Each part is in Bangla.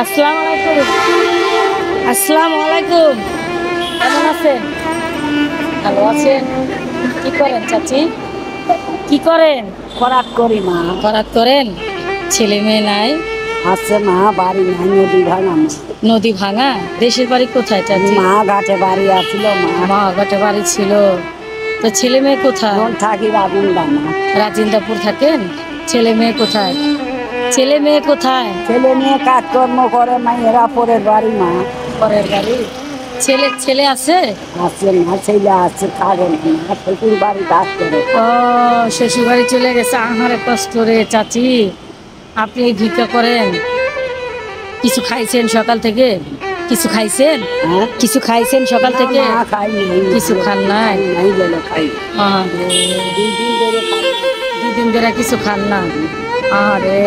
আসসালামু আলাইকুম। আসসালামু আলাইকুম। কেমন আছেন? ভালো আছেন? কি করেন চাচি? কি করেন? খরাক করি মা। খরাত করেন? ছেলে মেয়ে নাই? আছে মা, বাড়ি নাই, নদী ভাঙা মা। নদী ভাঙা? দেশের বাড়ি কোথায় চাচি? মা ঘাটে বাড়ি আছিল মা। মা ঘাটে বাড়ি ছিল। তো ছেলে মেয়ে কোথায়? এখন থাকি রাগুন্দা মা। রাজিন্দাপুর থাকেন? ছেলে মেয়ে কোথায়? ছেলে মেয়ে কোথায়? ছেলে মেয়ে কাজকর্ম করে মা, এরা পরের বাড়ি মা। পরের বাড়ি? ছেলে ছেলে আছে? আছে মা, ছেলে আছে, থাকে না, শ্বশুর বাড়ি কাজ করে। ও, শ্বশুর বাড়ি চলে গেছে। আহারে কষ্ট রে চাচি। আপনি এই ভিক্ষা করেন? কিছু খাইছেন সকাল থেকে? কিছু খাইছেন? হ্যাঁ, কিছু খাইছেন সকাল থেকে? না, খাই নাই। কিছু খান নাই? নাই গেলে খাই। আরে, 2 দিন ধরে খাই। 2 দিন ধরে কিছু খান না? আরে,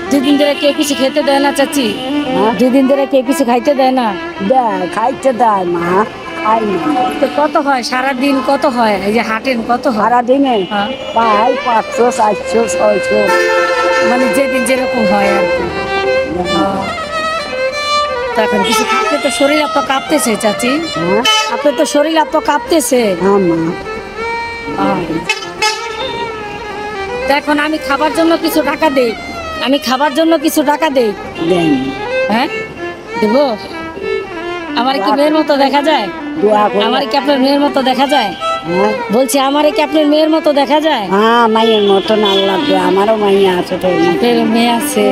2 দিন ধরে কেউ কিছু খেতে দেয় না চাচি? হ্যাঁ, 2 দিন ধরে কেউ কিছু খাইতে দেয় না? দেয়, খাইতে দেয় মা, খাই না। তো কত হয় সারাদিন? কত হয় এই যে হাটেন? কত হয়? সারাদিনে হ্যাঁ, পাই 500, 400, 600। মানে যেদিন যেরকম হয় আর কি। তো এখন কিছু খাচ্ছে তো শরীর এত কাঁপতেছে চাচি। হ্যাঁ, আপনার তো শরীর এত কাঁপতেছে। হ্যাঁ মা। তো এখন আমি খাবার জন্য কিছু টাকা দেই। আমি খাবার জন্য কিছু টাকা দেই। দেন, হ্যাঁ, দেবো? আমার কি মেয়ের মতো দেখা যায়? দোয়া করে। আমার কি আপনার মেয়ের মতো দেখা যায়? হ্যাঁ, বলছি আমার কি আপনার মেয়ের মতো দেখা যায়? হ্যাঁ, মায়ের মতন আল্লাহ দে, আমারও মাইয়া আছে তো। আপনার মেয়ে আছে?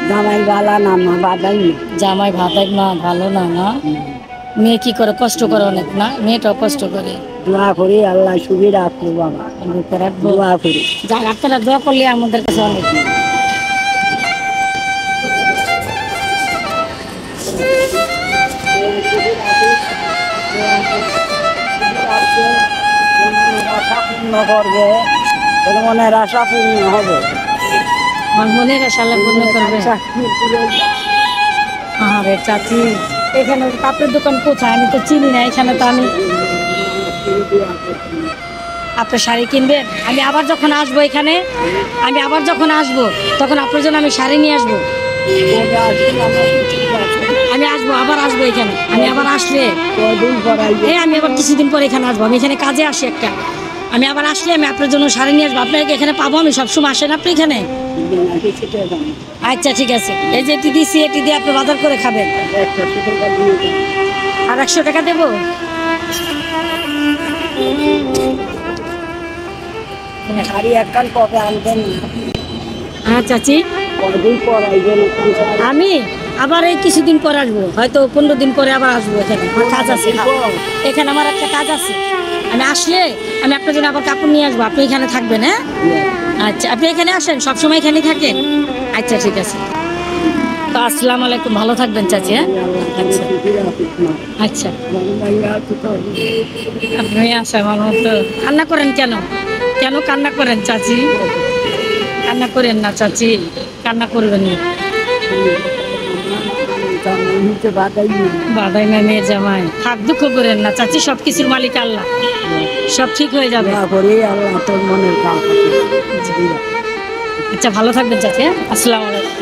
জামাই বালা না মা, বাদাই না। জামাই ভাতাই না, ভালো না? না, মেয়ে কি করে? কষ্ট করে অনেক না? মেয়েটাও কষ্ট করে। দোয়া করি আল্লাহ সুবিধা রাখবো বাবা। দোয়া করি। যাক, আপনারা দোয়া করলে আমাদের কাছে অনেক। আশা পূর্ণ করবে, তোর মনের আশা পূর্ণ হবে। আমার মনের আশা আল্লাহ পূর্ণ করবে। আরে চাচি, এখানে কাপড়ের দোকান কোথায়? আমি তো চিনি না। এখানে তো আমি, আপনার শাড়ি কিনবেন? আমি আবার যখন আসবো এখানে, আমি আবার যখন আসবো তখন আপনার জন্য আমি শাড়ি নিয়ে আসবো। আমি আসবো, আবার আসবো এখানে। আমি আবার আসলে কদিন পরাই আমি আবার কিছুদিন পরে এখানে আসবো। আমি এখানে কাজে আসি একটা। আমি আবার আসলে আমি আপনার জন্য শাড়ি নিয়ে আসবো। আপনাকে এখানে পাবো? আমি সবসময় আসেন আপনি এখানে? আচ্ছা ঠিক আছে। এই যে এটি দিচ্ছি, এটি দিয়ে আপনি বাজার করে খাবেন। আর 100 টাকা দেবো? শাড়ি একখান কবে আনবেন? হ্যাঁ চাচি, কদিন পরাইবেন? আমি আবার এই কিছুদিন পর আসবো, হয়তো 15 দিন পরে আবার আসবো। এখানে আমার কাজ আছে, এখানে আমার একটা কাজ আছে। আমি আসলে আমি আপনার জন্য আবার কাপড় নিয়ে আসবো। আপনি এখানে থাকবেন? হ্যাঁ, আচ্ছা, আপনি এখানে আসেন, সবসময় এখানেই থাকেন? আচ্ছা ঠিক আছে। তো আসসালামু আলাইকুম, ভালো থাকবেন চাচি। হ্যাঁ, আচ্ছা আচ্ছা। আপনি আসা আমার মতো কান্না করেন কেন? কেন কান্না করেন চাচি? কান্না করেন না চাচি, কান্না করবেন না। বাধাই না মেয়ের জামাই, থাক, দুঃখ করেন না চাচি। সব কিছুর মালিক আল্লাহ, সব ঠিক হয়ে যাবে। আল্লাহ তোর মনের কাজ। আচ্ছা, ভালো থাকবেন চাচি। হ্যাঁ, আসসালামু আলাইকুম।